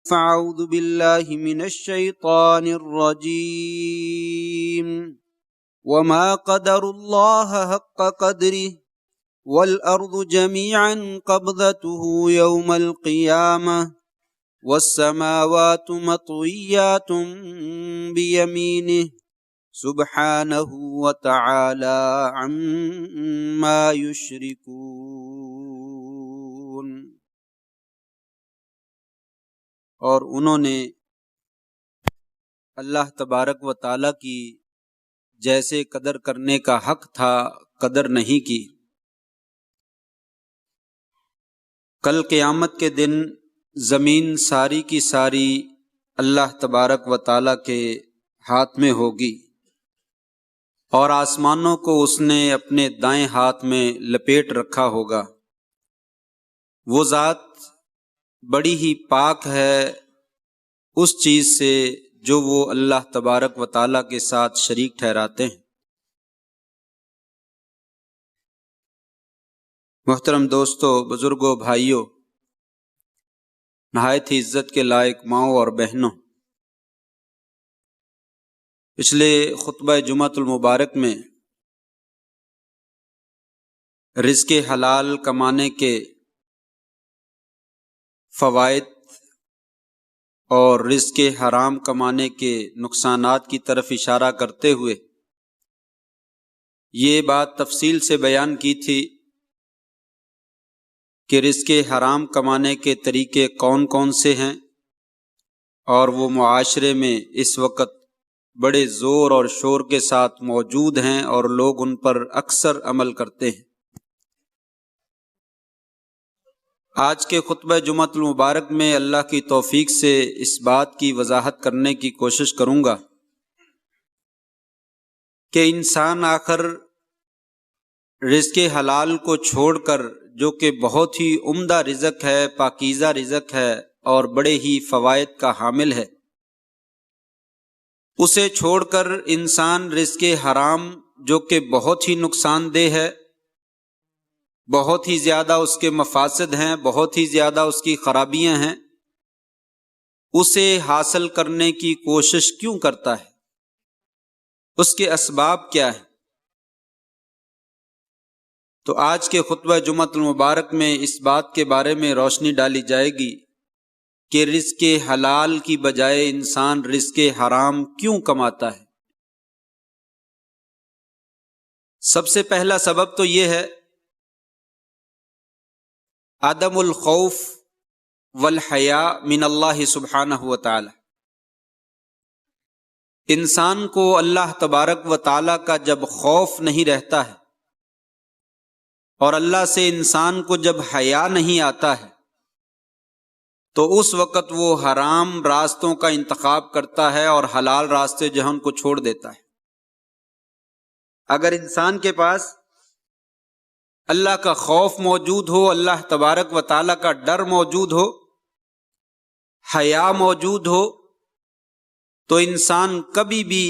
فأعوذ بالله من الشيطان الرجيم وما قدر الله حق قدره والأرض جميعا قبضته يوم القيامة والسماوات مطويات بيمينه سبحانه وتعالى عما يشركون۔ اور انہوں نے اللہ تبارک و تعالیٰ کی جیسے قدر کرنے کا حق تھا قدر نہیں کی۔ کل قیامت کے دن زمین ساری کی ساری اللہ تبارک و تعالیٰ کے ہاتھ میں ہوگی، اور آسمانوں کو اس نے اپنے دائیں ہاتھ میں لپیٹ رکھا ہوگا۔ وہ ذات بڑی ہی پاک ہے اس چیز سے جو وہ اللہ تبارک و تعالیٰ کے ساتھ شریک ٹھہراتے ہیں۔ محترم دوستو، بزرگوں، بھائیوں، نہایت ہی عزت کے لائق ماؤں اور بہنوں، پچھلے خطبہ جمعۃ المبارک میں رزق حلال کمانے کے فوائد اور رزق حرام کمانے کے نقصانات کی طرف اشارہ کرتے ہوئے یہ بات تفصیل سے بیان کی تھی کہ رزق حرام کمانے کے طریقے کون کون سے ہیں، اور وہ معاشرے میں اس وقت بڑے زور اور شور کے ساتھ موجود ہیں اور لوگ ان پر اکثر عمل کرتے ہیں۔ آج کے خطبہ جمعۃ المبارک میں اللہ کی توفیق سے اس بات کی وضاحت کرنے کی کوشش کروں گا کہ انسان آخر رزق حلال کو چھوڑ کر، جو کہ بہت ہی عمدہ رزق ہے، پاکیزہ رزق ہے اور بڑے ہی فوائد کا حامل ہے، اسے چھوڑ کر انسان رزق حرام جو کہ بہت ہی نقصان دہ ہے، بہت ہی زیادہ اس کے مفاسد ہیں، بہت ہی زیادہ اس کی خرابیاں ہیں، اسے حاصل کرنے کی کوشش کیوں کرتا ہے؟ اس کے اسباب کیا ہیں؟ تو آج کے خطبہ جمعۃ المبارک میں اس بات کے بارے میں روشنی ڈالی جائے گی کہ رزق حلال کی بجائے انسان رزق حرام کیوں کماتا ہے۔ سب سے پہلا سبب تو یہ ہے عدم الخوف والحیاء من اللہ سبحانہ و تعالی۔ انسان کو اللہ تبارک و تعالی کا جب خوف نہیں رہتا ہے اور اللہ سے انسان کو جب حیا نہیں آتا ہے تو اس وقت وہ حرام راستوں کا انتخاب کرتا ہے اور حلال راستے جو ہیں ان کو چھوڑ دیتا ہے۔ اگر انسان کے پاس اللہ کا خوف موجود ہو، اللہ تبارک و تعالیٰ کا ڈر موجود ہو، حیا موجود ہو، تو انسان کبھی بھی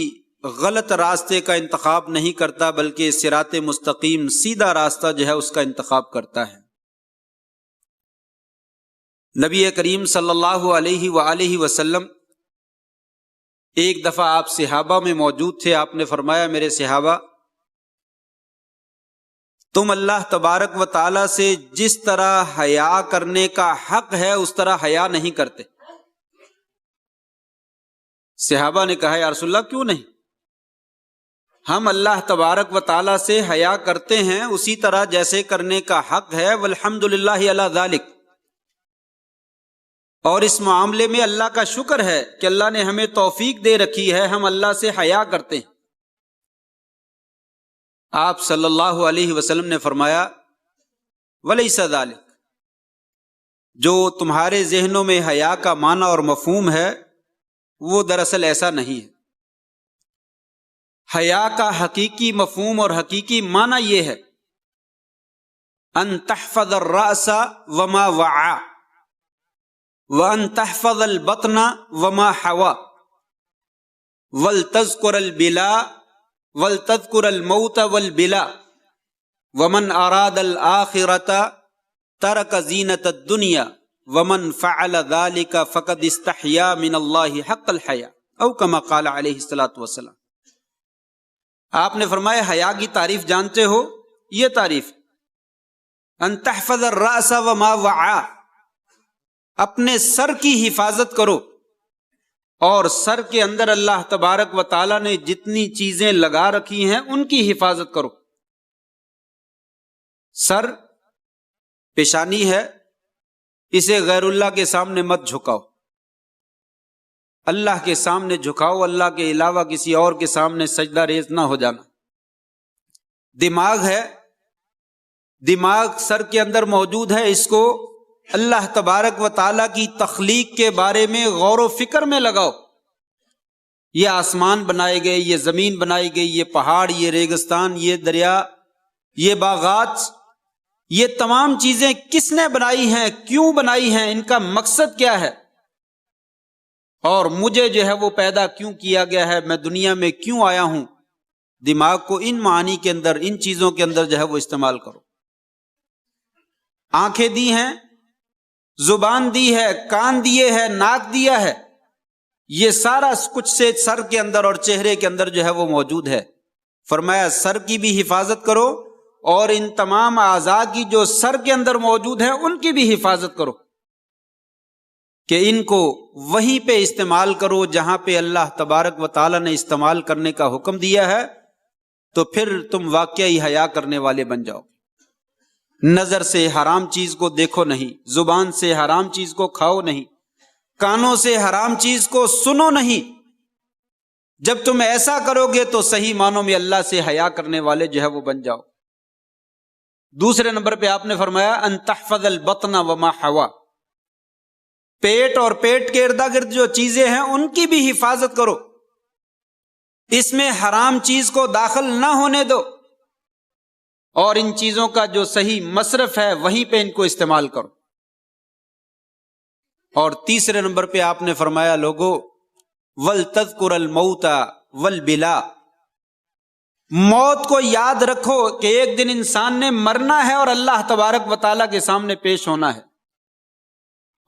غلط راستے کا انتخاب نہیں کرتا بلکہ صراط مستقیم سیدھا راستہ جو ہے اس کا انتخاب کرتا ہے۔ نبی کریم صلی اللہ علیہ وآلہ وسلم ایک دفعہ آپ صحابہ میں موجود تھے، آپ نے فرمایا میرے صحابہ، تم اللہ تبارک و تعالیٰ سے جس طرح حیا کرنے کا حق ہے اس طرح حیا نہیں کرتے۔ صحابہ نے کہا یا رسول اللہ کیوں نہیں؟ ہم اللہ تبارک و تعالیٰ سے حیا کرتے ہیں اسی طرح جیسے کرنے کا حق ہے، والحمدللہ علی ذالک، اور اس معاملے میں اللہ کا شکر ہے کہ اللہ نے ہمیں توفیق دے رکھی ہے، ہم اللہ سے حیا کرتے ہیں۔ آپ صلی اللہ علیہ وسلم نے فرمایا ولیس ذالک، جو تمہارے ذہنوں میں حیا کا معنی اور مفہوم ہے وہ دراصل ایسا نہیں ہے۔ حیا کا حقیقی مفہوم اور حقیقی معنی یہ ہے ان تحفظ الرأس وما وعى وان تحفظ البطن وما حوى ولتذكر البلا ولتذكر الموت والبلا ومن اراد الآخرة ترك زینت الدنیا ومن فعل ذلك فقد استحیا من اللہ حق الحیا او کما قال علیہ الصلوۃ والسلام۔ آپ نے فرمایا حیا کی تعریف جانتے ہو؟ یہ تعریف ان تحفظ الراس وما وعى، اپنے سر کی حفاظت کرو اور سر کے اندر اللہ تبارک و تعالی نے جتنی چیزیں لگا رکھی ہیں ان کی حفاظت کرو۔ سر پیشانی ہے، اسے غیر اللہ کے سامنے مت جھکاؤ، اللہ کے سامنے جھکاؤ، اللہ کے علاوہ کسی اور کے سامنے سجدہ ریز نہ ہو جانا۔ دماغ ہے، دماغ سر کے اندر موجود ہے، اس کو اللہ تبارک و تعالیٰ کی تخلیق کے بارے میں غور و فکر میں لگاؤ۔ یہ آسمان بنائے گئے، یہ زمین بنائی گئی، یہ پہاڑ، یہ ریگستان، یہ دریا، یہ باغات، یہ تمام چیزیں کس نے بنائی ہیں، کیوں بنائی ہیں، ان کا مقصد کیا ہے، اور مجھے جو ہے وہ پیدا کیوں کیا گیا ہے، میں دنیا میں کیوں آیا ہوں۔ دماغ کو ان معانی کے اندر، ان چیزوں کے اندر جو ہے وہ استعمال کرو۔ آنکھیں دی ہیں، زبان دی ہے، کان دیے ہے، ناک دیا ہے، یہ سارا کچھ سے سر کے اندر اور چہرے کے اندر جو ہے وہ موجود ہے۔ فرمایا سر کی بھی حفاظت کرو اور ان تمام اعضاء کی جو سر کے اندر موجود ہیں ان کی بھی حفاظت کرو، کہ ان کو وہیں پہ استعمال کرو جہاں پہ اللہ تبارک و تعالی نے استعمال کرنے کا حکم دیا ہے، تو پھر تم واقعی حیا کرنے والے بن جاؤ۔ نظر سے حرام چیز کو دیکھو نہیں، زبان سے حرام چیز کو کھاؤ نہیں، کانوں سے حرام چیز کو سنو نہیں۔ جب تم ایسا کرو گے تو صحیح معنوں میں اللہ سے حیا کرنے والے جو ہے وہ بن جاؤ۔ دوسرے نمبر پہ آپ نے فرمایا ان تحفظ البطن وما حوا، پیٹ اور پیٹ کے ارد گرد جو چیزیں ہیں ان کی بھی حفاظت کرو، اس میں حرام چیز کو داخل نہ ہونے دو، اور ان چیزوں کا جو صحیح مصرف ہے وہیں پہ ان کو استعمال کرو۔ اور تیسرے نمبر پہ آپ نے فرمایا لوگو وَلْتَذْكُرَ الْمَوْتَ وَالْبِلَا، موت کو یاد رکھو کہ ایک دن انسان نے مرنا ہے اور اللہ تبارک و تعالیٰ کے سامنے پیش ہونا ہے،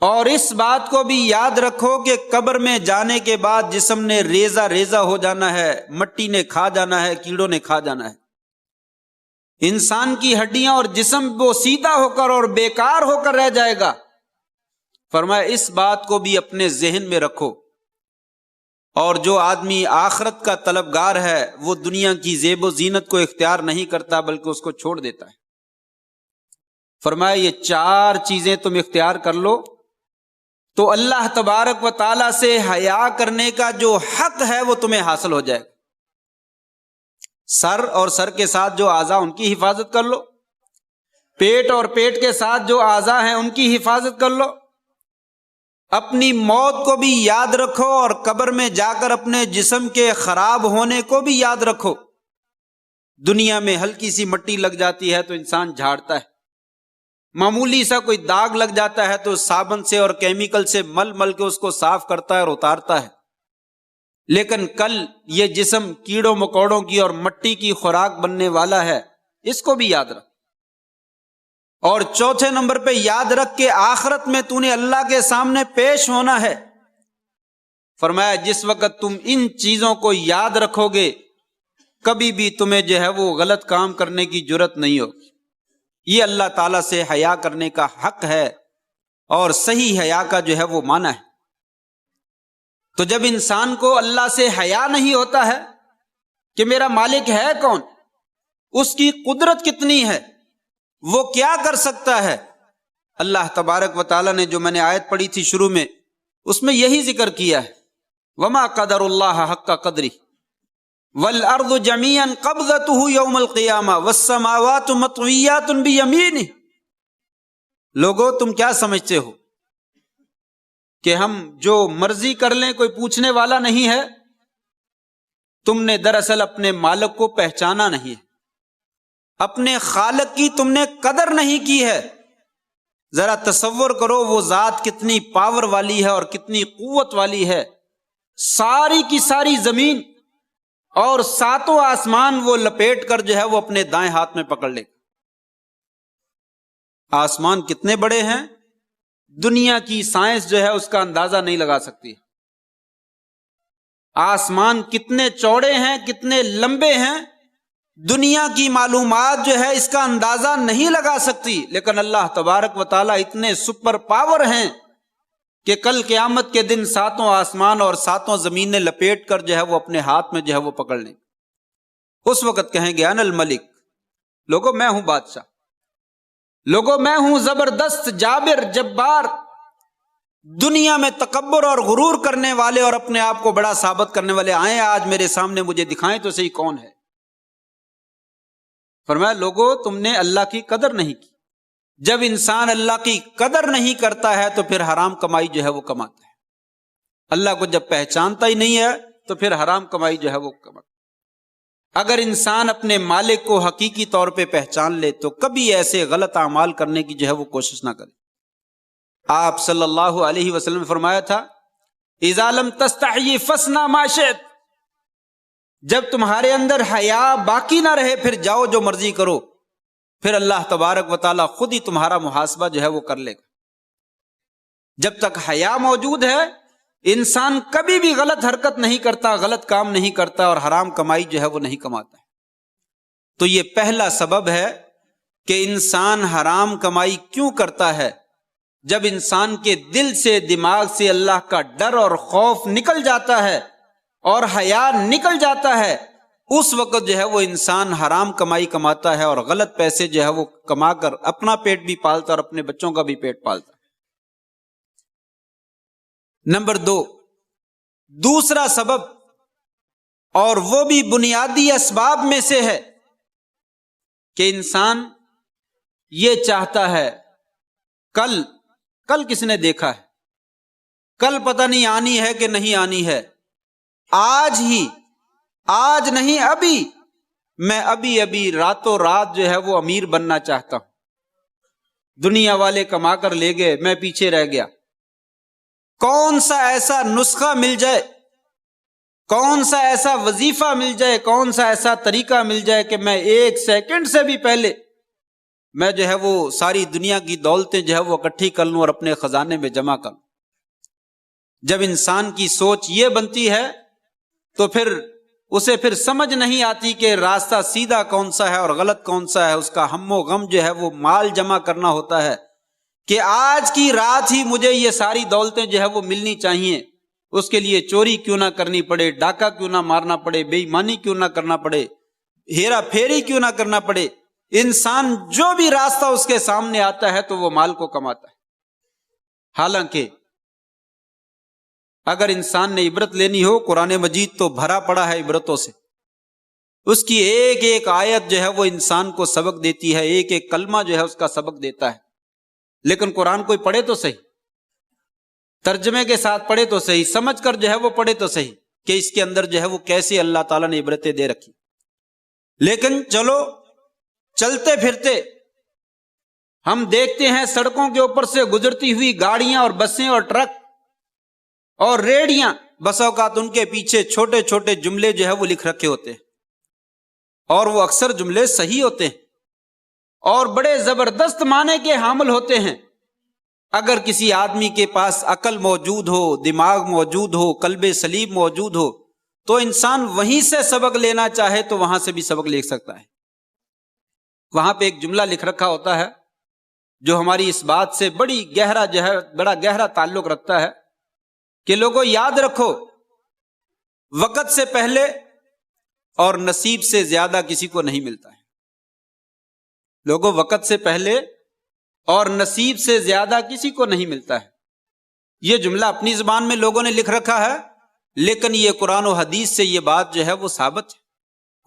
اور اس بات کو بھی یاد رکھو کہ قبر میں جانے کے بعد جسم نے ریزہ ریزہ ہو جانا ہے، مٹی نے کھا جانا ہے، کیڑوں نے کھا جانا ہے، انسان کی ہڈیاں اور جسم وہ سیدھا ہو کر اور بیکار ہو کر رہ جائے گا۔ فرمایا اس بات کو بھی اپنے ذہن میں رکھو، اور جو آدمی آخرت کا طلبگار ہے وہ دنیا کی زیب و زینت کو اختیار نہیں کرتا بلکہ اس کو چھوڑ دیتا ہے۔ فرمایا یہ چار چیزیں تم اختیار کر لو تو اللہ تبارک و تعالیٰ سے حیا کرنے کا جو حق ہے وہ تمہیں حاصل ہو جائے گا۔ سر اور سر کے ساتھ جو اعضاء ان کی حفاظت کر لو، پیٹ اور پیٹ کے ساتھ جو اعضاء ہیں ان کی حفاظت کر لو، اپنی موت کو بھی یاد رکھو اور قبر میں جا کر اپنے جسم کے خراب ہونے کو بھی یاد رکھو۔ دنیا میں ہلکی سی مٹی لگ جاتی ہے تو انسان جھاڑتا ہے، معمولی سا کوئی داغ لگ جاتا ہے تو صابن سے اور کیمیکل سے مل مل کے اس کو صاف کرتا ہے اور اتارتا ہے، لیکن کل یہ جسم کیڑوں مکوڑوں کی اور مٹی کی خوراک بننے والا ہے، اس کو بھی یاد رکھ۔ اور چوتھے نمبر پہ یاد رکھ کہ آخرت میں تو نے اللہ کے سامنے پیش ہونا ہے۔ فرمایا جس وقت تم ان چیزوں کو یاد رکھو گے کبھی بھی تمہیں جو ہے وہ غلط کام کرنے کی جرت نہیں ہوگی۔ یہ اللہ تعالیٰ سے حیا کرنے کا حق ہے اور صحیح حیا کا جو ہے وہ معنی ہے۔ تو جب انسان کو اللہ سے حیا نہیں ہوتا ہے کہ میرا مالک ہے کون، اس کی قدرت کتنی ہے، وہ کیا کر سکتا ہے، اللہ تبارک و تعالیٰ نے جو میں نے آیت پڑھی تھی شروع میں اس میں یہی ذکر کیا ہے، وما قدر اللہ حق قدری والارض جميعا قبضته يوم القیامہ والسماوات مطویات بیمینہ۔ لوگو تم کیا سمجھتے ہو کہ ہم جو مرضی کر لیں کوئی پوچھنے والا نہیں ہے؟ تم نے دراصل اپنے مالک کو پہچانا نہیں ہے، اپنے خالق کی تم نے قدر نہیں کی ہے۔ ذرا تصور کرو وہ ذات کتنی پاور والی ہے اور کتنی قوت والی ہے، ساری کی ساری زمین اور ساتوں آسمان وہ لپیٹ کر جو ہے وہ اپنے دائیں ہاتھ میں پکڑ لے۔ آسمان کتنے بڑے ہیں؟ دنیا کی سائنس جو ہے اس کا اندازہ نہیں لگا سکتی. آسمان کتنے چوڑے ہیں، کتنے لمبے ہیں، دنیا کی معلومات جو ہے اس کا اندازہ نہیں لگا سکتی. لیکن اللہ تبارک و تعالیٰ اتنے سپر پاور ہیں کہ کل قیامت کے دن 7 آسمان اور 7 زمینیں لپیٹ کر جو ہے وہ اپنے ہاتھ میں جو ہے وہ پکڑ لیں. اس وقت کہیں گے انا الملک، لوگوں میں ہوں بادشاہ، لوگوں میں ہوں زبردست، جابر، جبار. دنیا میں تکبر اور غرور کرنے والے اور اپنے آپ کو بڑا ثابت کرنے والے آئیں آج میرے سامنے، مجھے دکھائیں تو صحیح کون ہے. فرمایا لوگوں تم نے اللہ کی قدر نہیں کی. جب انسان اللہ کی قدر نہیں کرتا ہے تو پھر حرام کمائی جو ہے وہ کماتا ہے. اللہ کو جب پہچانتا ہی نہیں ہے تو پھر حرام کمائی جو ہے وہ کماتا ہے. اگر انسان اپنے مالک کو حقیقی طور پہ پہچان لے تو کبھی ایسے غلط اعمال کرنے کی جو ہے وہ کوشش نہ کرے. آپ صلی اللہ علیہ وسلم نے فرمایا تھا اذا لم تستحی فاصنع ما شئت، جب تمہارے اندر حیا باقی نہ رہے پھر جاؤ جو مرضی کرو، پھر اللہ تبارک و تعالیٰ خود ہی تمہارا محاسبہ جو ہے وہ کر لے گا. جب تک حیا موجود ہے انسان کبھی بھی غلط حرکت نہیں کرتا، غلط کام نہیں کرتا اور حرام کمائی جو ہے وہ نہیں کماتا. تو یہ پہلا سبب ہے کہ انسان حرام کمائی کیوں کرتا ہے. جب انسان کے دل سے، دماغ سے اللہ کا ڈر اور خوف نکل جاتا ہے اور حیا نکل جاتا ہے، اس وقت جو ہے وہ انسان حرام کمائی کماتا ہے اور غلط پیسے جو ہے وہ کما کر اپنا پیٹ بھی پالتا اور اپنے بچوں کا بھی پیٹ پالتا. نمبر 2، دوسرا سبب اور وہ بھی بنیادی اسباب میں سے ہے کہ انسان یہ چاہتا ہے کل کس نے دیکھا ہے، کل پتہ نہیں آنی ہے کہ نہیں آنی ہے، آج ہی، آج نہیں ابھی، میں ابھی راتوں رات جو ہے وہ امیر بننا چاہتا ہوں. دنیا والے کما کر لے گئے، میں پیچھے رہ گیا. کون سا ایسا نسخہ مل جائے، کون سا ایسا وظیفہ مل جائے، کون سا ایسا طریقہ مل جائے کہ میں 1 سیکنڈ سے بھی پہلے میں جو ہے وہ ساری دنیا کی دولتیں جو ہے وہ اکٹھی کر لوں اور اپنے خزانے میں جمع کر لوں. جب انسان کی سوچ یہ بنتی ہے تو پھر اسے پھر سمجھ نہیں آتی کہ راستہ سیدھا کون سا ہے اور غلط کون سا ہے. اس کا ہم و غم جو ہے وہ مال جمع کرنا ہوتا ہے کہ آج کی رات ہی مجھے یہ ساری دولتیں جو ہے وہ ملنی چاہیے. اس کے لیے چوری کیوں نہ کرنی پڑے، ڈاکہ کیوں نہ مارنا پڑے، بے ایمانی کیوں نہ کرنا پڑے، ہیرا پھیری کیوں نہ کرنا پڑے. انسان جو بھی راستہ اس کے سامنے آتا ہے تو وہ مال کو کماتا ہے. حالانکہ اگر انسان نے عبرت لینی ہو، قرآن مجید تو بھرا پڑا ہے عبرتوں سے. اس کی ایک ایک آیت جو ہے وہ انسان کو سبق دیتی ہے، ایک ایک کلمہ جو ہے اس کا سبق دیتا ہے. لیکن قرآن کوئی پڑھے تو صحیح، ترجمے کے ساتھ پڑھے تو صحیح، سمجھ کر جو ہے وہ پڑھے تو صحیح کہ اس کے اندر جو ہے وہ کیسے اللہ تعالیٰ نے عبرتیں دے رکھی. لیکن چلو چلتے پھرتے ہم دیکھتے ہیں سڑکوں کے اوپر سے گزرتی ہوئی گاڑیاں اور بسیں اور ٹرک اور ریڑیاں، بس اوقات ان کے پیچھے چھوٹے چھوٹے جملے جو ہے وہ لکھ رکھے ہوتے ہیں اور وہ اکثر جملے صحیح ہوتے ہیں اور بڑے زبردست معنی کے حامل ہوتے ہیں. اگر کسی آدمی کے پاس عقل موجود ہو، دماغ موجود ہو، قلب سلیم موجود ہو تو انسان وہیں سے سبق لینا چاہے تو وہاں سے بھی سبق لے سکتا ہے. وہاں پہ ایک جملہ لکھ رکھا ہوتا ہے جو ہماری اس بات سے بڑا گہرا تعلق رکھتا ہے کہ لوگوں یاد رکھو، وقت سے پہلے اور نصیب سے زیادہ کسی کو نہیں ملتا ہے. لوگوں وقت سے پہلے اور نصیب سے زیادہ کسی کو نہیں ملتا ہے. یہ جملہ اپنی زبان میں لوگوں نے لکھ رکھا ہے، لیکن یہ قرآن و حدیث سے یہ بات جو ہے وہ ثابت ہے.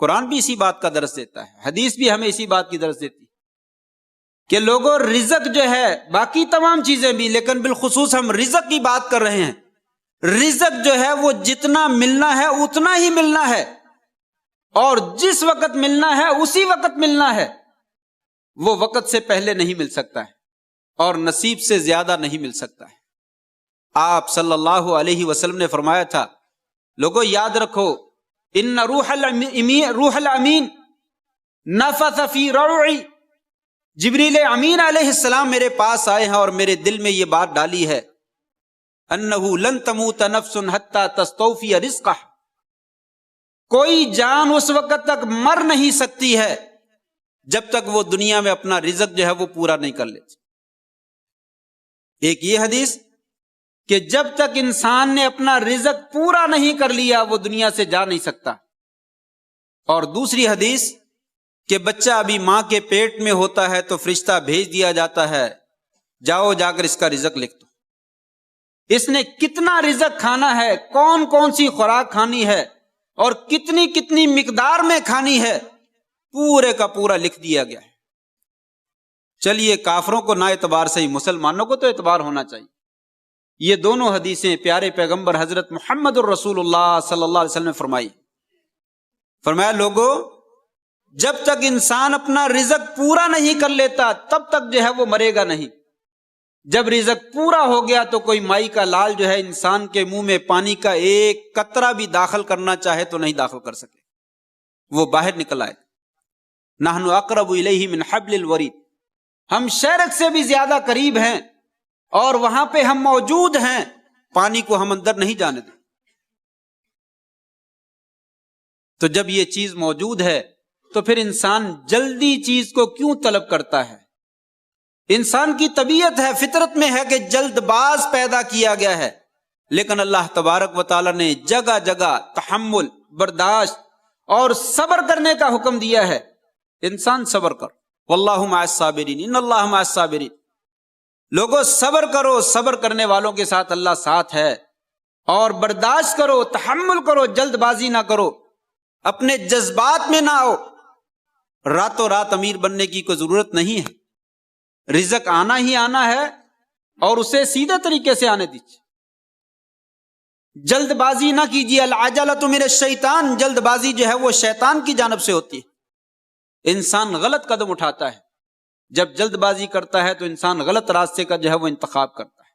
قرآن بھی اسی بات کا درس دیتا ہے، حدیث بھی ہمیں اسی بات کی درس دیتی ہے کہ لوگوں رزق جو ہے، باقی تمام چیزیں بھی، لیکن بالخصوص ہم رزق کی بات کر رہے ہیں. رزق جو ہے وہ جتنا ملنا ہے اتنا ہی ملنا ہے اور جس وقت ملنا ہے اسی وقت ملنا ہے. وہ وقت سے پہلے نہیں مل سکتا ہے اور نصیب سے زیادہ نہیں مل سکتا ہے. آپ صلی اللہ علیہ وسلم نے فرمایا تھا لوگوں یاد رکھو، ان روح الامین نفث فی روعی، جبریل امین علیہ السلام میرے پاس آئے ہیں اور میرے دل میں یہ بات ڈالی ہے انہ لن تموت نفس حتی تستوفی رزقہ، کوئی جان اس وقت تک مر نہیں سکتی ہے جب تک وہ دنیا میں اپنا رزق جو ہے وہ پورا نہیں کر لیتی۔ ایک یہ حدیث کہ جب تک انسان نے اپنا رزق پورا نہیں کر لیا وہ دنیا سے جا نہیں سکتا، اور دوسری حدیث کہ بچہ ابھی ماں کے پیٹ میں ہوتا ہے تو فرشتہ بھیج دیا جاتا ہے، جاؤ جا کر اس کا رزق لکھ دو، اس نے کتنا رزق کھانا ہے، کون کون سی خوراک کھانی ہے اور کتنی کتنی مقدار میں کھانی ہے، پورے کا پورا لکھ دیا گیا ہے۔ چلیے کافروں کو نہ اعتبار سے ہی مسلمانوں کو تو اعتبار ہونا چاہیے۔ یہ دونوں حدیثیں پیارے پیغمبر حضرت محمد الرسول اللہ صلی اللہ علیہ وسلم نے فرمایا لوگو، جب تک انسان اپنا رزق پورا نہیں کر لیتا تب تک جو ہے وہ مرے گا نہیں۔ جب رزق پورا ہو گیا تو کوئی مائی کا لال جو ہے انسان کے منہ میں پانی کا ایک قطرہ بھی داخل کرنا چاہے تو نہیں داخل کر سکے، وہ باہر نکل آئے۔ نحن اقرب الیہ من حبل الورید، ہم شہرک سے بھی زیادہ قریب ہیں اور وہاں پہ ہم موجود ہیں، پانی کو ہم اندر نہیں جانے دیں۔ تو جب یہ چیز موجود ہے تو پھر انسان جلدی چیز کو کیوں طلب کرتا ہے؟ انسان کی طبیعت ہے، فطرت میں ہے کہ جلد باز پیدا کیا گیا ہے، لیکن اللہ تبارک و تعالی نے جگہ جگہ تحمل، برداشت اور صبر کرنے کا حکم دیا ہے۔ انسان صبر کر، واللہ مع الصابرین، ان اللہ مع الصابرین، لوگوں صبر کرو، صبر کرنے والوں کے ساتھ اللہ ساتھ ہے، اور برداشت کرو، تحمل کرو، جلد بازی نہ کرو، اپنے جذبات میں نہ آؤ۔ راتوں رات امیر بننے کی کوئی ضرورت نہیں ہے، رزق آنا ہی آنا ہے اور اسے سیدھے طریقے سے آنے دیجیے، جلد بازی نہ کیجیے۔ العجلۃ من الشیطان، جلد بازی جو ہے وہ شیطان کی جانب سے ہوتی ہے۔ انسان غلط قدم اٹھاتا ہے، جب جلد بازی کرتا ہے تو انسان غلط راستے کا جو ہے وہ انتخاب کرتا ہے۔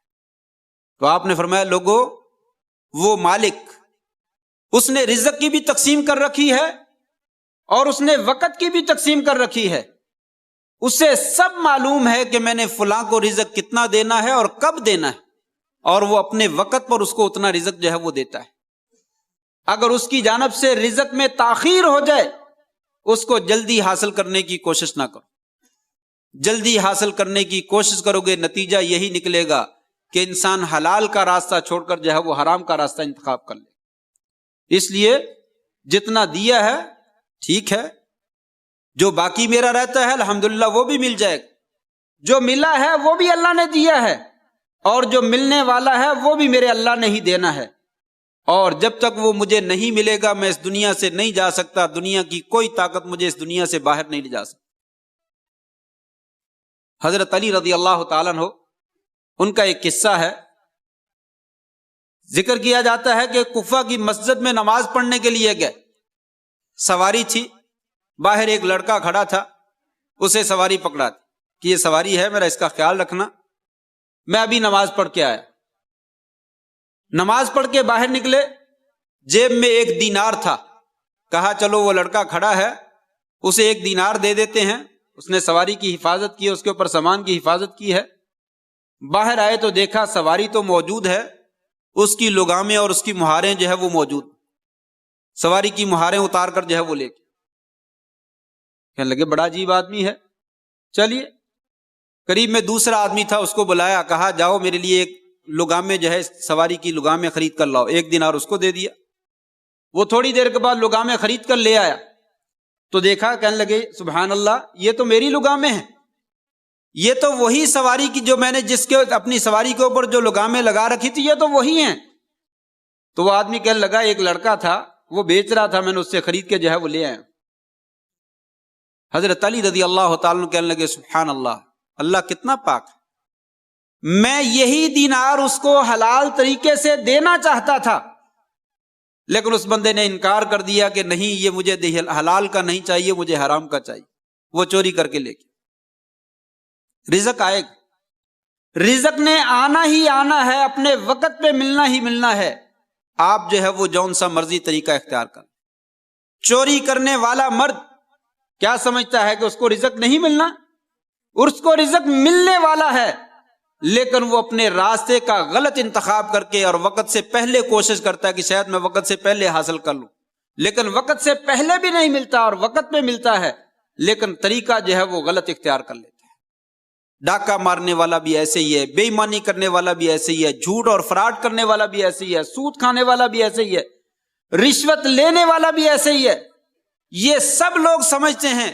تو آپ نے فرمایا لوگو، وہ مالک، اس نے رزق کی بھی تقسیم کر رکھی ہے اور اس نے وقت کی بھی تقسیم کر رکھی ہے، اسے سب معلوم ہے کہ میں نے فلاں کو رزق کتنا دینا ہے اور کب دینا ہے، اور وہ اپنے وقت پر اس کو اتنا رزق جو ہے وہ دیتا ہے۔ اگر اس کی جانب سے رزق میں تاخیر ہو جائے، اس کو جلدی حاصل کرنے کی کوشش نہ کرو۔ جلدی حاصل کرنے کی کوشش کرو گے، نتیجہ یہی نکلے گا کہ انسان حلال کا راستہ چھوڑ کر جو ہے وہ حرام کا راستہ انتخاب کر لے۔ اس لیے جتنا دیا ہے ٹھیک ہے، جو باقی میرا رہتا ہے الحمدللہ وہ بھی مل جائے گا، جو ملا ہے وہ بھی اللہ نے دیا ہے، اور جو ملنے والا ہے وہ بھی میرے اللہ نے ہی دینا ہے، اور جب تک وہ مجھے نہیں ملے گا میں اس دنیا سے نہیں جا سکتا، دنیا کی کوئی طاقت مجھے اس دنیا سے باہر نہیں لے جا سکتی۔ حضرت علی رضی اللہ تعالیٰ عنہ، ان کا ایک قصہ ہے، ذکر کیا جاتا ہے کہ کوفہ کی مسجد میں نماز پڑھنے کے لیے گئے، سواری تھی، باہر ایک لڑکا کھڑا تھا، اسے سواری پکڑا دی کہ یہ سواری ہے، میرا اس کا خیال رکھنا، میں ابھی نماز پڑھ کے آیا۔ نماز پڑھ کے باہر نکلے، جیب میں 1 دینار تھا، کہا چلو وہ لڑکا کھڑا ہے اسے 1 دینار دے دیتے ہیں، اس نے سواری کی حفاظت کی، اس کے اوپر سامان کی حفاظت کی ہے۔ باہر آئے تو دیکھا سواری تو موجود ہے، اس کی لگامیں اور اس کی مہاریں جو ہے وہ موجود، سواری کی مہاریں اتار کر جو ہے وہ لے کے کہنے لگے بڑا عجیب آدمی ہے۔ چلیے قریب میں دوسرا آدمی تھا، اس کو بلایا، کہا جاؤ میرے لیے 1 لگامیں جو ہے سواری کی لگامیں خرید کر لاؤ، 1 دینار اس کو دے دیا۔ وہ تھوڑی دیر کے بعد لگامیں خرید کر لے آیا تو دیکھا، کہنے لگے سبحان اللہ، یہ تو میری لگامیں ہیں، یہ تو وہی سواری کی جو میں نے جس کے اپنی سواری کے اوپر جو لگامیں لگا رکھی تھی، یہ تو وہی ہیں۔ تو وہ آدمی کہنے لگا ایک لڑکا تھا وہ بیچ رہا تھا، میں نے اس سے خرید کے جو ہے وہ لے آیا۔ حضرت علی رضی اللہ تعالیٰ عنہ کہنے لگے سبحان اللہ، اللہ کتنا پاک ہے، میں یہی دینار اس کو حلال طریقے سے دینا چاہتا تھا، لیکن اس بندے نے انکار کر دیا کہ نہیں، یہ مجھے حلال کا نہیں چاہیے، مجھے حرام کا چاہیے، وہ چوری کر کے لے کے۔ رزق آئے گا، رزق نے آنا ہی آنا ہے، اپنے وقت پہ ملنا ہی ملنا ہے، آپ جو ہے وہ جون سا مرضی طریقہ اختیار کر۔ چوری کرنے والا مرد کیا سمجھتا ہے کہ اس کو رزق نہیں ملنا؟ اس کو رزق ملنے والا ہے، لیکن وہ اپنے راستے کا غلط انتخاب کر کے اور وقت سے پہلے کوشش کرتا ہے کہ شاید میں وقت سے پہلے حاصل کر لوں، لیکن وقت سے پہلے بھی نہیں ملتا اور وقت پہ ملتا ہے، لیکن طریقہ جو ہے وہ غلط اختیار کر لیتا ہے۔ ڈاکہ مارنے والا بھی ایسے ہی ہے، بے ایمانی کرنے والا بھی ایسے ہی ہے، جھوٹ اور فراڈ کرنے والا بھی ایسے ہی ہے، سود کھانے والا بھی ایسے ہی ہے، رشوت لینے والا بھی ایسے ہی ہے۔ یہ سب لوگ سمجھتے ہیں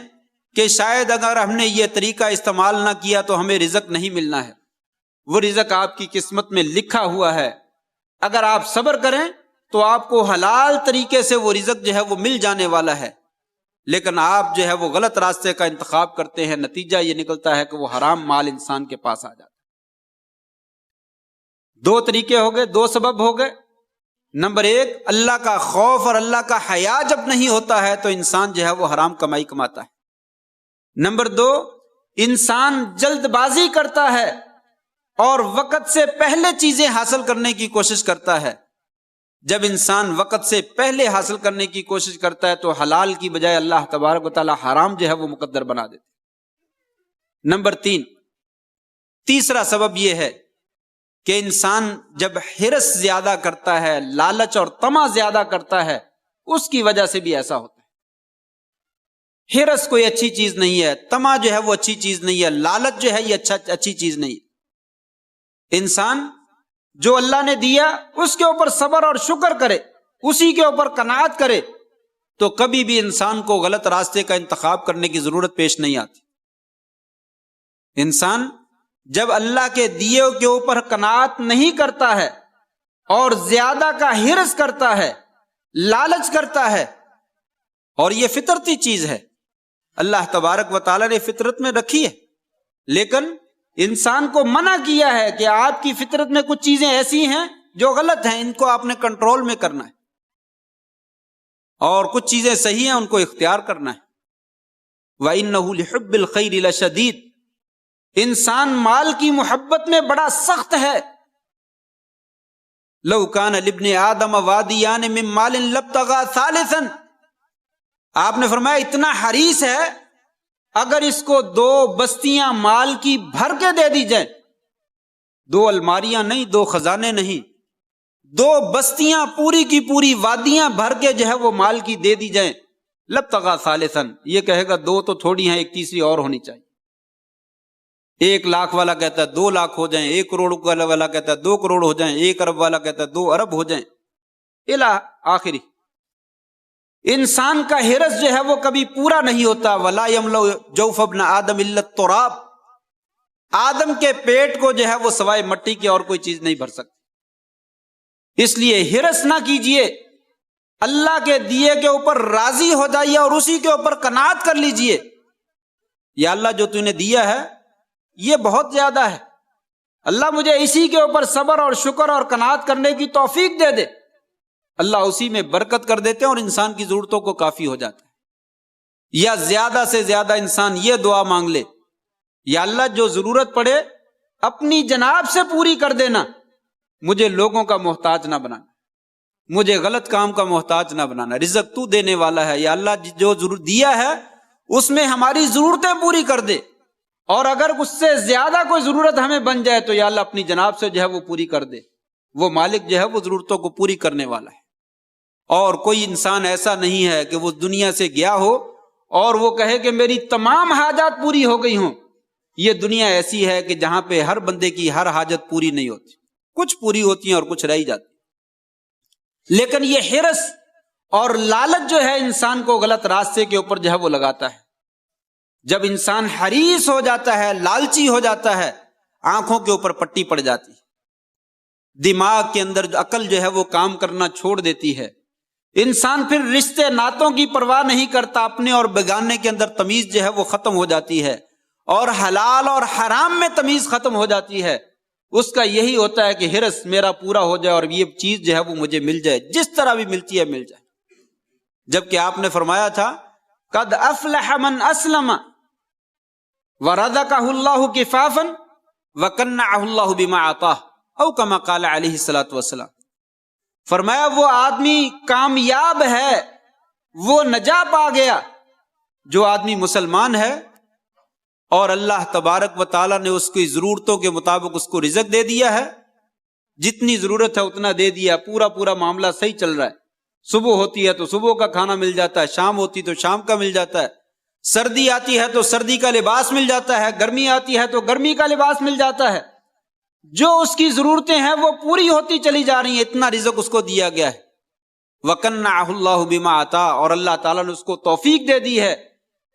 کہ شاید اگر ہم نے یہ طریقہ استعمال نہ کیا تو ہمیں رزق نہیں ملنا ہے۔ وہ رزق آپ کی قسمت میں لکھا ہوا ہے، اگر آپ صبر کریں تو آپ کو حلال طریقے سے وہ رزق جو ہے وہ مل جانے والا ہے، لیکن آپ جو ہے وہ غلط راستے کا انتخاب کرتے ہیں، نتیجہ یہ نکلتا ہے کہ وہ حرام مال انسان کے پاس آ جاتا ہے۔ دو طریقے ہو گئے، دو سبب ہو گئے۔ نمبر ایک، اللہ کا خوف اور اللہ کا حیا جب نہیں ہوتا ہے تو انسان جو ہے وہ حرام کمائی کماتا ہے۔ نمبر دو، انسان جلد بازی کرتا ہے اور وقت سے پہلے چیزیں حاصل کرنے کی کوشش کرتا ہے۔ جب انسان وقت سے پہلے حاصل کرنے کی کوشش کرتا ہے تو حلال کی بجائے اللہ تبارک و تعالی حرام جو ہے وہ مقدر بنا دیتے۔ نمبر تین، تیسرا سبب یہ ہے کہ انسان جب حرص زیادہ کرتا ہے، لالچ اور طمع زیادہ کرتا ہے، اس کی وجہ سے بھی ایسا ہوتا ہے۔ حرص کوئی اچھی چیز نہیں ہے، طمع جو ہے وہ اچھی چیز نہیں ہے، لالچ جو ہے یہ اچھی چیز نہیں ہے۔ انسان جو اللہ نے دیا اس کے اوپر صبر اور شکر کرے، اسی کے اوپر قناعت کرے، تو کبھی بھی انسان کو غلط راستے کا انتخاب کرنے کی ضرورت پیش نہیں آتی۔ انسان جب اللہ کے دیے کے اوپر قناعت نہیں کرتا ہے اور زیادہ کا حرص کرتا ہے، لالچ کرتا ہے، اور یہ فطرتی چیز ہے، اللہ تبارک و تعالی نے فطرت میں رکھی ہے، لیکن انسان کو منع کیا ہے کہ آپ کی فطرت میں کچھ چیزیں ایسی ہیں جو غلط ہیں، ان کو آپ نے کنٹرول میں کرنا ہے، اور کچھ چیزیں صحیح ہیں ان کو اختیار کرنا ہے۔ وَإِنَّهُ لِحُبِّ الْخَيْرِ لَشَدِيدٌ، انسان مال کی محبت میں بڑا سخت ہے۔ لَوْ كَانَ لِابْنِ آدَمَ وَادِيَانِ مِن مَالٍ لَابْتَغَىٰ ثَالِثًا، آپ نے فرمایا اتنا حریص ہے، اگر اس کو 2 بستیاں مال کی بھر کے دے دی جائیں، 2 الماریاں نہیں، 2 خزانے نہیں، 2 بستیاں پوری کی پوری وادیاں بھر کے جو ہے وہ مال کی دے دی جائیں، لَابْتَغَىٰ ثَالِثًا، یہ کہے گا 2 تو تھوڑی ہیں، ایک تیسری اور ہونی چاہیے۔ 1 لاکھ والا کہتا ہے 2 لاکھ ہو جائیں، 1 کروڑ والا کہتا ہے 2 کروڑ ہو جائیں، 1 ارب والا کہتا ہے 2 ارب ہو جائیں، الی آخری۔ انسان کا حرص جو ہے وہ کبھی پورا نہیں ہوتا۔ وَلَا يَمْلَأُ جَوْفَ ابْنَ آدَمَ إِلَّا التُّرَابُ، آدم کے پیٹ کو جو ہے وہ سوائے مٹی کی اور کوئی چیز نہیں بھر سکتی۔ اس لیے حرص نہ کیجئے، اللہ کے دیے کے اوپر راضی ہو جائیے اور اسی کے اوپر قناعت کر لیجئے۔ یا اللہ جو تو نے دیا ہے یہ بہت زیادہ ہے، اللہ مجھے اسی کے اوپر صبر اور شکر اور قناعت کرنے کی توفیق دے دے۔ اللہ اسی میں برکت کر دیتے ہیں اور انسان کی ضرورتوں کو کافی ہو جاتا ہے۔ یا زیادہ سے زیادہ انسان یہ دعا مانگ لے، یا اللہ جو ضرورت پڑے اپنی جناب سے پوری کر دینا، مجھے لوگوں کا محتاج نہ بنانا، مجھے غلط کام کا محتاج نہ بنانا، رزق تو دینے والا ہے، یا اللہ جو ضرورت دیا ہے اس میں ہماری ضرورتیں پوری کر دے، اور اگر اس سے زیادہ کوئی ضرورت ہمیں بن جائے تو یا اللہ اپنی جناب سے جو ہے وہ پوری کر دے۔ وہ مالک جو ہے وہ ضرورتوں کو پوری کرنے والا ہے، اور کوئی انسان ایسا نہیں ہے کہ وہ دنیا سے گیا ہو اور وہ کہے کہ میری تمام حاجات پوری ہو گئی ہوں۔ یہ دنیا ایسی ہے کہ جہاں پہ ہر بندے کی ہر حاجت پوری نہیں ہوتی، کچھ پوری ہوتی ہیں اور کچھ رہ جاتی، لیکن یہ حرص اور لالچ جو ہے انسان کو غلط راستے کے اوپر جو ہے وہ لگاتا ہے۔ جب انسان حریص ہو جاتا ہے، لالچی ہو جاتا ہے، آنکھوں کے اوپر پٹی پڑ جاتی ہے، دماغ کے اندر عقل جو ہے وہ کام کرنا چھوڑ دیتی ہے، انسان پھر رشتے ناتوں کی پرواہ نہیں کرتا، اپنے اور بیگانے کے اندر تمیز جو ہے وہ ختم ہو جاتی ہے، اور حلال اور حرام میں تمیز ختم ہو جاتی ہے۔ اس کا یہی ہوتا ہے کہ حرص میرا پورا ہو جائے اور یہ چیز جو ہے وہ مجھے مل جائے، جس طرح بھی ملتی ہے مل جائے۔ جبکہ آپ نے فرمایا تھا قد افلح من اسلم ورزقہ اللہ کفافا وقنعہ اللہ بما عطاہ، او کما قال علیہ الصلوۃ والسلام، فرمایا وہ آدمی کامیاب ہے، وہ نجا پا گیا جو آدمی مسلمان ہے اور اللہ تبارک و تعالیٰ نے اس کی ضرورتوں کے مطابق اس کو رزق دے دیا ہے، جتنی ضرورت ہے اتنا دے دیا، پورا معاملہ صحیح چل رہا ہے، صبح ہوتی ہے تو صبح کا کھانا مل جاتا ہے، شام ہوتی تو شام کا مل جاتا ہے، سردی آتی ہے تو سردی کا لباس مل جاتا ہے، گرمی آتی ہے تو گرمی کا لباس مل جاتا ہے، جو اس کی ضرورتیں ہیں وہ پوری ہوتی چلی جا رہی ہیں، اتنا رزق اس کو دیا گیا ہے۔ وَقَنَّعَهُ اللَّهُ بِمَا آتَا، اور اللہ تعالیٰ نے اس کو توفیق دے دی ہے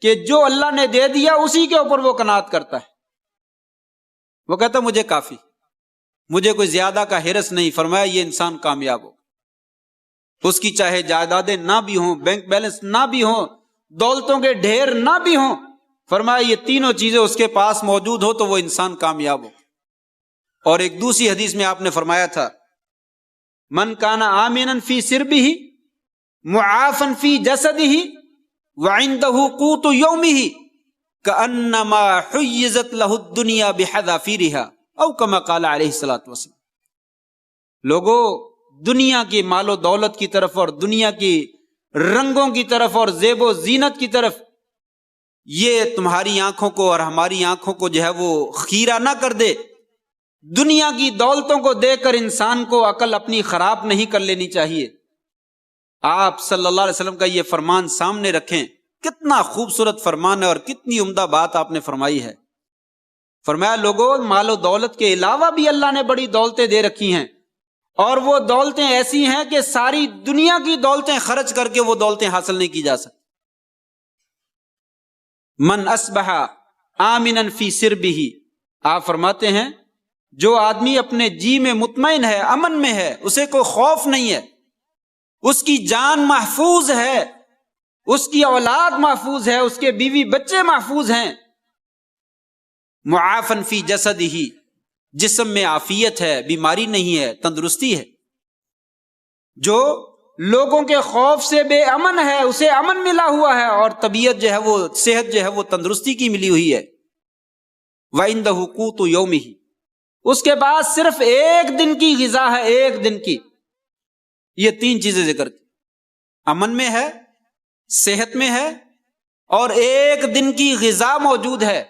کہ جو اللہ نے دے دیا اسی کے اوپر وہ قناعت کرتا ہے، وہ کہتا مجھے کافی، مجھے کوئی زیادہ کا حرص نہیں۔ فرمایا یہ انسان کامیاب ہو، اس کی چاہے جائیدادیں نہ بھی ہوں، بینک بیلنس نہ بھی ہوں، دولتوں کے ڈھیر نہ بھی ہوں، فرمایا یہ تینوں چیزیں اس کے پاس موجود ہو تو وہ انسان کامیاب ہو۔ اور ایک دوسری حدیث میں آپ نے فرمایا تھا من کان آمنا فی سربہ معافا فی جسدہ وعندہ قوت یومہ کأنما حیزت لہ الدنیا بحذافیرہا او کما قال علیہ الصلوۃ والسلام۔ لوگوں، دنیا کی مال و دولت کی طرف اور دنیا کی رنگوں کی طرف اور زیب و زینت کی طرف یہ تمہاری آنکھوں کو اور ہماری آنکھوں کو جو ہے وہ خیرہ نہ کر دے۔ دنیا کی دولتوں کو دیکھ کر انسان کو عقل اپنی خراب نہیں کر لینی چاہیے۔ آپ صلی اللہ علیہ وسلم کا یہ فرمان سامنے رکھیں، کتنا خوبصورت فرمان ہے اور کتنی عمدہ بات آپ نے فرمائی ہے۔ فرمایا لوگوں، مال و دولت کے علاوہ بھی اللہ نے بڑی دولتیں دے رکھی ہیں، اور وہ دولتیں ایسی ہیں کہ ساری دنیا کی دولتیں خرچ کر کے وہ دولتیں حاصل نہیں کی جا سکتی۔ من اصبح آمنا فی سربہ، آپ فرماتے ہیں جو آدمی اپنے جی میں مطمئن ہے، امن میں ہے، اسے کوئی خوف نہیں ہے، اس کی جان محفوظ ہے، اس کی اولاد محفوظ ہے، اس کے بیوی بچے محفوظ ہیں، معافن فی جسدہ، جسم میں عافیت ہے، بیماری نہیں ہے، تندرستی ہے، جو لوگوں کے خوف سے بے امن ہے اسے امن ملا ہوا ہے، اور طبیعت جو ہے وہ صحت جو ہے وہ تندرستی کی ملی ہوئی ہے۔ وَعِندَهُ قُوتُ يَوْمِهِ، اس کے بعد صرف ایک دن کی غذا ہے، ایک دن کی۔ یہ تین چیزیں ذکر کی، امن میں ہے، صحت میں ہے، اور ایک دن کی غذا موجود ہے۔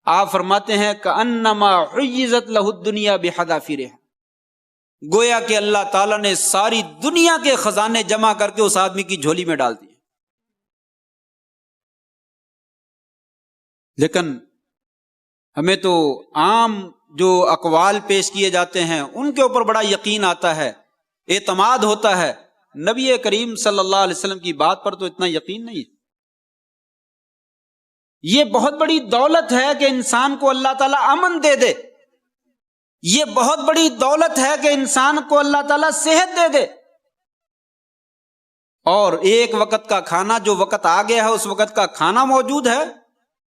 آپ فرماتے ہیں کأنما حیزت لہ الدنیا بحذافیرہا، گویا کہ اللہ تعالیٰ نے ساری دنیا کے خزانے جمع کر کے اس آدمی کی جھولی میں ڈال دیے۔ لیکن ہمیں تو عام جو اقوال پیش کیے جاتے ہیں ان کے اوپر بڑا یقین آتا ہے، اعتماد ہوتا ہے، نبی کریم صلی اللہ علیہ وسلم کی بات پر تو اتنا یقین نہیں ہے۔ یہ بہت بڑی دولت ہے کہ انسان کو اللہ تعالیٰ امن دے دے، یہ بہت بڑی دولت ہے کہ انسان کو اللہ تعالیٰ صحت دے دے، اور ایک وقت کا کھانا جو وقت آ گیا ہے اس وقت کا کھانا موجود ہے۔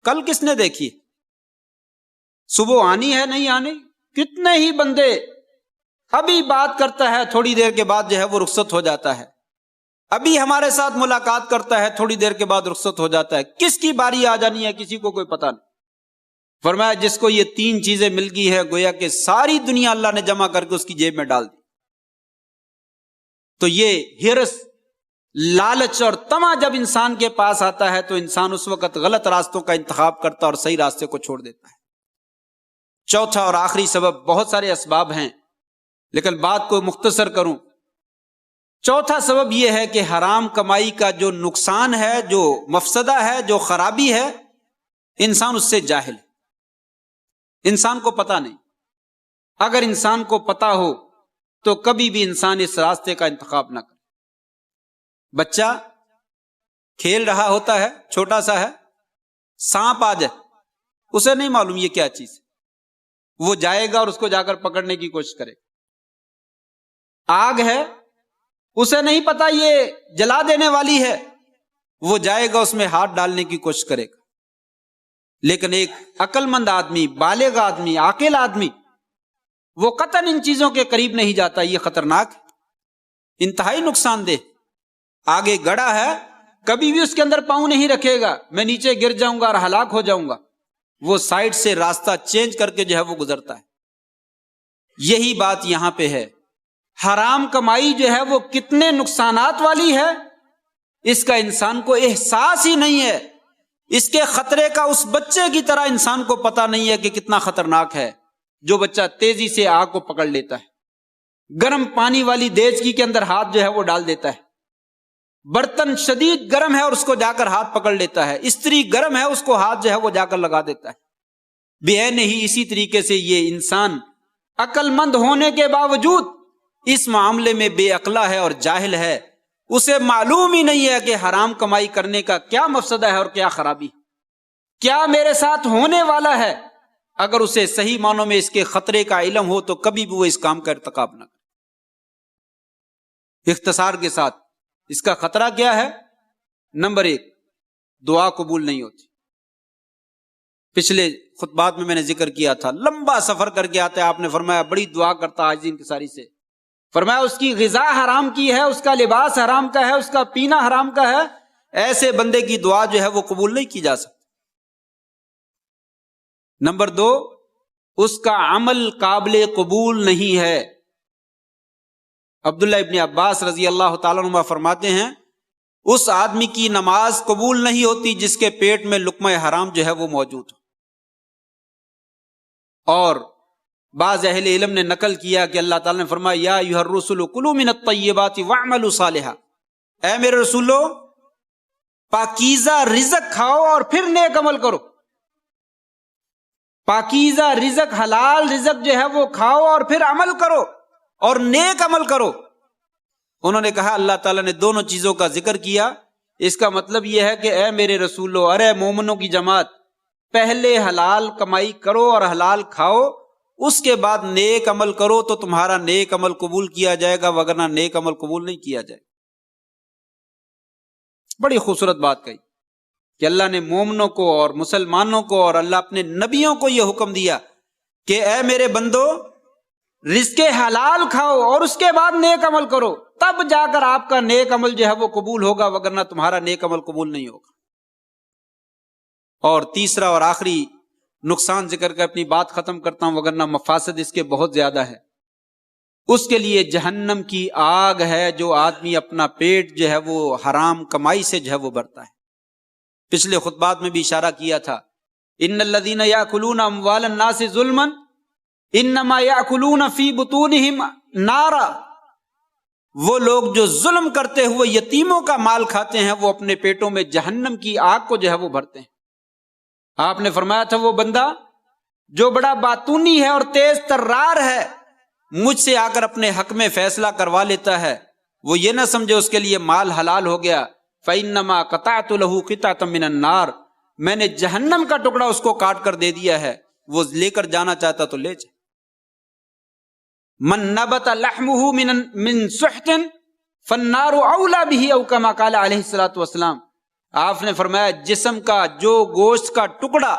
کل کس نے دیکھی؟ صبح آنی ہے نہیں آنی؟ کتنے ہی بندے ابھی بات کرتا ہے، تھوڑی دیر کے بعد جو ہے وہ رخصت ہو جاتا ہے، ابھی ہمارے ساتھ ملاقات کرتا ہے، تھوڑی دیر کے بعد رخصت ہو جاتا ہے۔ کس کی باری آ جانی ہے کسی کو کوئی پتہ نہیں۔ فرمایا جس کو یہ تین چیزیں مل گئی ہے گویا کہ ساری دنیا اللہ نے جمع کر کے اس کی جیب میں ڈال دی۔ تو یہ ہرس، لالچ اور طمع جب انسان کے پاس آتا ہے تو انسان اس وقت غلط راستوں کا انتخاب کرتا اور صحیح راستے کو چھوڑ دیتا ہے۔ چوتھا اور آخری سبب، بہت سارے اسباب ہیں لیکن بات کو مختصر کروں، چوتھا سبب یہ ہے کہ حرام کمائی کا جو نقصان ہے، جو مفسدہ ہے، جو خرابی ہے، انسان اس سے جاہل ہے، انسان کو پتہ نہیں۔ اگر انسان کو پتہ ہو تو کبھی بھی انسان اس راستے کا انتخاب نہ کرے۔ بچہ کھیل رہا ہوتا ہے، چھوٹا سا ہے، سانپ آ جائے، اسے نہیں معلوم یہ کیا چیز ہے، وہ جائے گا اور اس کو جا کر پکڑنے کی کوشش کرے گا۔ آگ ہے، اسے نہیں پتا یہ جلا دینے والی ہے، وہ جائے گا اس میں ہاتھ ڈالنے کی کوشش کرے گا۔ لیکن ایک عقل مند آدمی، بالغ آدمی، عاقل آدمی، وہ قطعاً ان چیزوں کے قریب نہیں جاتا، یہ خطرناک ہے، انتہائی نقصان دہ۔ آگے گڑھا ہے، کبھی بھی اس کے اندر پاؤں نہیں رکھے گا، میں نیچے گر جاؤں گا اور ہلاک ہو جاؤں گا، وہ سائڈ سے راستہ چینج کر کے جو ہے وہ گزرتا ہے۔ یہی بات یہاں پہ ہے، حرام کمائی جو ہے وہ کتنے نقصانات والی ہے اس کا انسان کو احساس ہی نہیں ہے، اس کے خطرے کا اس بچے کی طرح انسان کو پتہ نہیں ہے کہ کتنا خطرناک ہے، جو بچہ تیزی سے آگ کو پکڑ لیتا ہے، گرم پانی والی دیچکی کے اندر ہاتھ جو ہے وہ ڈال دیتا ہے، برتن شدید گرم ہے اور اس کو جا کر ہاتھ پکڑ لیتا ہے، استری گرم ہے اس کو ہاتھ جو ہے وہ جا کر لگا دیتا ہے۔ بے نہیں اسی طریقے سے یہ انسان عقل مند ہونے کے باوجود اس معاملے میں بے عقلا ہے اور جاہل ہے، اسے معلوم ہی نہیں ہے کہ حرام کمائی کرنے کا کیا مفسدہ ہے اور کیا خرابی، کیا میرے ساتھ ہونے والا ہے۔ اگر اسے صحیح معنوں میں اس کے خطرے کا علم ہو تو کبھی بھی وہ اس کام کا ارتکاب نہ کرے۔ اختصار کے ساتھ اس کا خطرہ کیا ہے؟ نمبر 1، دعا قبول نہیں ہوتی۔ پچھلے خطبات میں نے ذکر کیا تھا، لمبا سفر کر کے آتا ہے، آپ نے فرمایا بڑی دعا کرتا عاجزی انکساری سے، فرمایا اس کی غذا حرام کی ہے، اس کا لباس حرام کا ہے، اس کا پینا حرام کا ہے، ایسے بندے کی دعا جو ہے وہ قبول نہیں کی جا سکتی۔ نمبر 2، اس کا عمل قابل قبول نہیں ہے۔ عبداللہ ابن عباس رضی اللہ تعالیٰ عنہ فرماتے ہیں اس آدمی کی نماز قبول نہیں ہوتی جس کے پیٹ میں لقمہ حرام جو ہے وہ موجود ہو۔ اور بعض اہل علم نے نقل کیا کہ اللہ تعالیٰ نے فرمایا یا ایھا الرسل کلوا من الطیبات واعملوا صالحا، اے میرے رسولو پاکیزہ رزق کھاؤ اور پھر نیک عمل کرو۔ پاکیزہ رزق، حلال رزق جو ہے وہ کھاؤ اور پھر عمل کرو اور نیک عمل کرو۔ انہوں نے کہا اللہ تعالیٰ نے دونوں چیزوں کا ذکر کیا، اس کا مطلب یہ ہے کہ اے میرے رسولو، ارے مومنوں کی جماعت، پہلے حلال کمائی کرو اور حلال کھاؤ، اس کے بعد نیک عمل کرو تو تمہارا نیک عمل قبول کیا جائے گا، وگرنہ نیک عمل قبول نہیں کیا جائے گا۔ بڑی خوبصورت بات کہی کہ اللہ نے مومنوں کو اور مسلمانوں کو اور اللہ اپنے نبیوں کو یہ حکم دیا کہ اے میرے بندو رزق حلال کھاؤ اور اس کے بعد نیک عمل کرو، تب جا کر آپ کا نیک عمل جو ہے وہ قبول ہوگا، وگرنہ تمہارا نیک عمل قبول نہیں ہوگا۔ اور تیسرا اور آخری نقصان ذکر کر اپنی بات ختم کرتا ہوں، وگرنہ مفاسد اس کے بہت زیادہ ہے۔ اس کے لیے جہنم کی آگ ہے جو آدمی اپنا پیٹ جو ہے وہ حرام کمائی سے جو ہے وہ بھرتا ہے۔ پچھلے خطبات میں بھی اشارہ کیا تھا، ان الذین یاکلون اموال الناس ظلما انما یاکلون فی بطونہم نارا، وہ لوگ جو ظلم کرتے ہوئے یتیموں کا مال کھاتے ہیں وہ اپنے پیٹوں میں جہنم کی آگ کو جو ہے وہ بھرتے ہیں۔ آپ نے فرمایا تھا وہ بندہ جو بڑا باتونی ہے اور تیز ترار ہے، مجھ سے آ کر اپنے حق میں فیصلہ کروا لیتا ہے، وہ یہ نہ سمجھے اس کے لیے مال حلال ہو گیا، فَإِنَّمَا قَطَعْتُ لَهُ قِطْعَةً مِّنَ النَّارِ، میں نے جہنم کا ٹکڑا اس کو کاٹ کر دے دیا ہے، وہ لے کر جانا چاہتا تو لے جائے۔ مَن نَبَتَ لَحْمُهُ مِن سُحْتٍ فَالنَّارُ أَوْلَىٰ بِهِ أَوْ كَمَا قَالَ عَلَيْهِ الصَّلَاةُ وَالسَّلَامُ، آپ نے فرمایا جسم کا جو گوشت کا ٹکڑا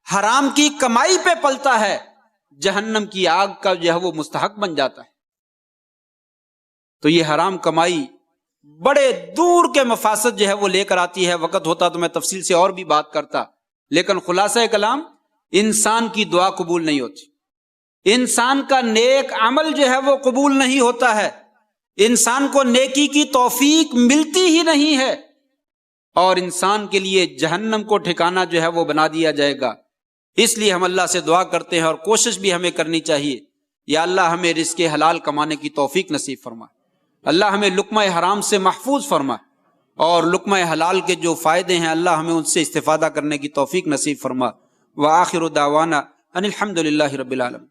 حرام کی کمائی پہ پلتا ہے، جہنم کی آگ کا جو ہے وہ مستحق بن جاتا ہے۔ تو یہ حرام کمائی بڑے دور کے مفاسد جو ہے وہ لے کر آتی ہے، وقت ہوتا تو میں تفصیل سے اور بھی بات کرتا، لیکن خلاصہ کلام انسان کی دعا قبول نہیں ہوتی، انسان کا نیک عمل جو ہے وہ قبول نہیں ہوتا ہے، انسان کو نیکی کی توفیق ملتی ہی نہیں ہے، اور انسان کے لیے جہنم کو ٹھکانہ جو ہے وہ بنا دیا جائے گا۔ اس لیے ہم اللہ سے دعا کرتے ہیں اور کوشش بھی ہمیں کرنی چاہیے، یا اللہ ہمیں رزق حلال کمانے کی توفیق نصیب فرما، اللہ ہمیں لقمہ حرام سے محفوظ فرما، اور لقمہ حلال کے جو فائدے ہیں اللہ ہمیں ان سے استفادہ کرنے کی توفیق نصیب فرما۔ وآخر دعوانا ان الحمد للہ رب العالمین۔